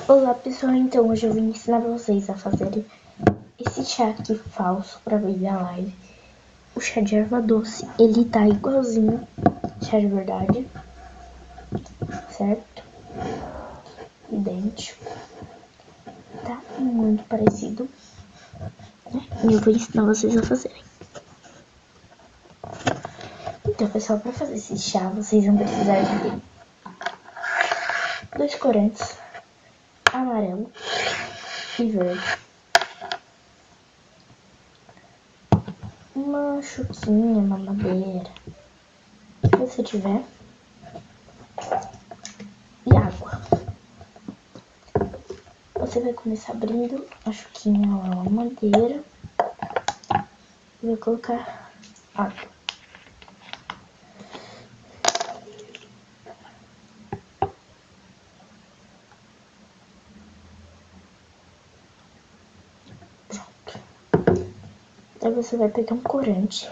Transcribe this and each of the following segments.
Olá pessoal, então hoje eu vim ensinar vocês a fazerem esse chá aqui falso para Baby Alive. O chá de erva doce, ele tá igualzinho chá de verdade, certo? Idêntico, tá muito parecido, né? E eu vou ensinar vocês a fazerem. Então pessoal, para fazer esse chá vocês vão precisar de 2 corantes, amarelo e verde, uma chuquinha, uma madeira, que você tiver, e água. Você vai começar abrindo a chuquinha ou a madeira e vai colocar água. Pronto. Aí você vai pegar um corante.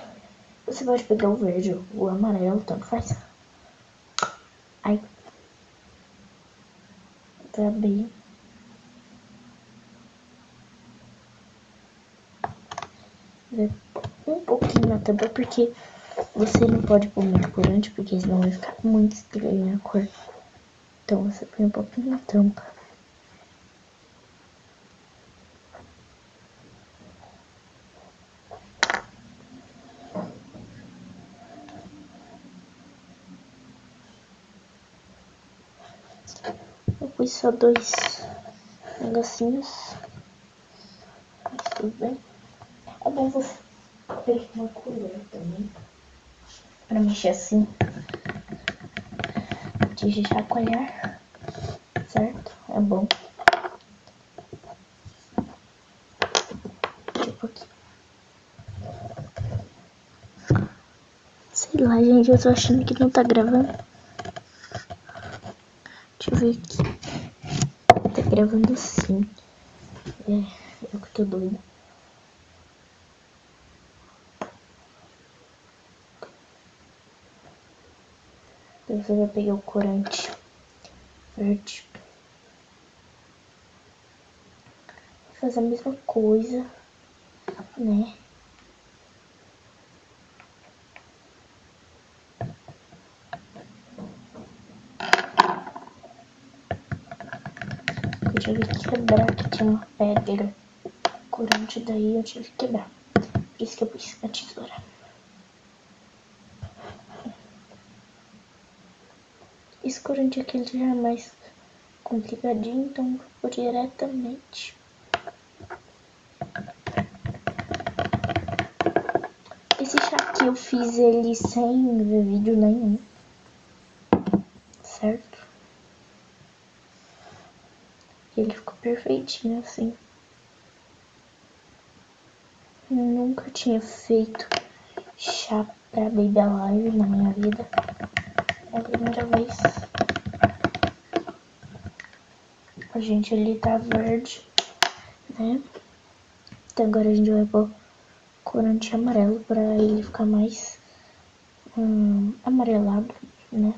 Você pode pegar o verde ou o amarelo, tanto faz. Aí vai abrir. Vai um pouquinho na tampa, porque você não pode pôr muito corante, porque senão vai ficar muito estranha a cor. Então você põe um pouquinho na tampa. Eu pus só 2 negocinhos, mas tudo bem. É bom você ter uma colher também, pra mexer assim, de chacoalhar, certo? É bom. Tipo aqui. Sei lá, gente, eu tô achando que não tá gravando. Deixa eu ver aqui. Tá gravando sim. Eu que tô doida. Então você vai pegar o corante verde. Fazer a mesma coisa, né? Eu tive que quebrar, que tinha uma pedra corante, daí eu tive que quebrar. Por isso que eu preciso da tesoura. Esse corante aqui ele já é mais complicadinho, então eu vou diretamente. Esse chá aqui eu fiz ele sem ver vídeo nenhum, certo? E ele ficou perfeitinho assim. Eu nunca tinha feito chá pra Baby Alive na minha vida. É a primeira vez. A gente ali tá verde, né? Então agora a gente vai pôr corante amarelo pra ele ficar mais amarelado, né?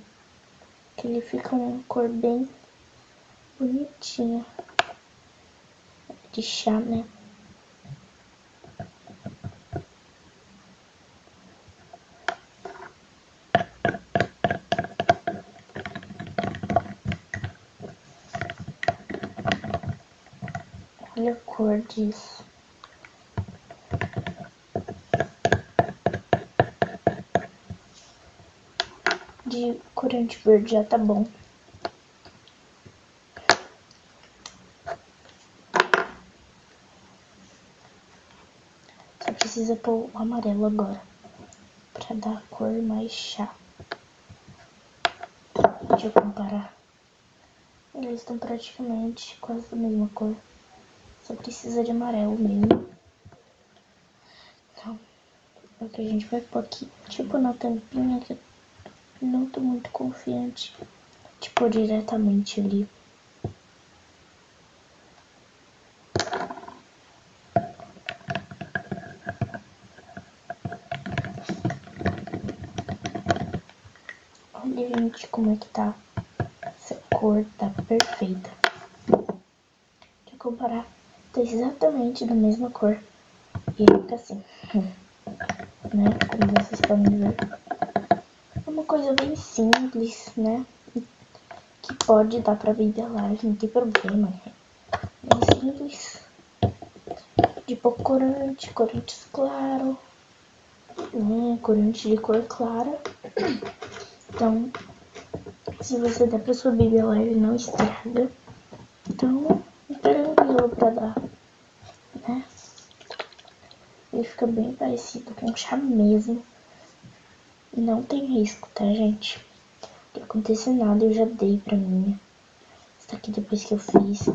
Que ele fica uma cor bem bonitinha de chá, né? Olha a cor disso. De corante verde já tá bom. Só precisa pôr o amarelo agora, pra dar a cor mais chá. Deixa eu comparar. Eles estão praticamente quase da mesma cor. Só precisa de amarelo mesmo. Então, é o que a gente vai pôr aqui. Tipo na tampinha, que eu não tô muito confiante de pôr diretamente ali. Olha, gente, como é que tá. Essa cor tá perfeita. comparar, tá exatamente da mesma cor. E fica assim, né? Como vocês podem ver. É uma coisa bem simples, né? Que pode dar pra Baby Alive, não tem problema. Bem simples. De pouco corante, corantes claro, né? Corante de cor clara. Então, se você der pra sua Baby Alive, não estraga. Então, é tranquilo pra dar, né? Ele fica bem parecido com chá mesmo. Não tem risco, tá, gente? Não aconteceu nada, eu já dei pra minha. Essa aqui depois que eu fiz.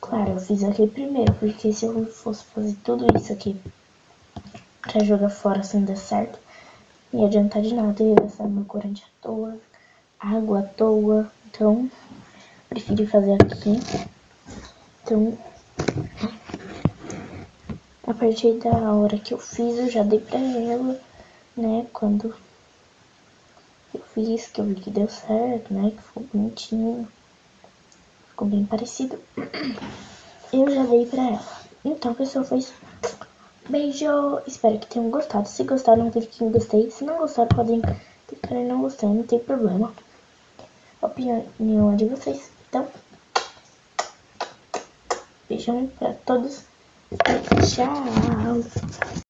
Claro, eu fiz aqui primeiro, porque se eu fosse fazer tudo isso aqui pra jogar fora sem dar certo, não ia adiantar de nada, eu ia gastar meu corante à toa, água à toa. Então, preferi fazer aqui. Então, a partir da hora que eu fiz, eu já dei pra ela, né? Quando eu fiz, que eu vi que deu certo, né? Que ficou bonitinho, ficou bem parecido. Eu já dei pra ela. Então, pessoal, foi isso. Beijo! Espero que tenham gostado. Se gostaram, clique em gostei. Se não gostaram, podem clicar em não gostei, não tem problema. A opinião é de vocês. Então, beijão pra todos. Tchau!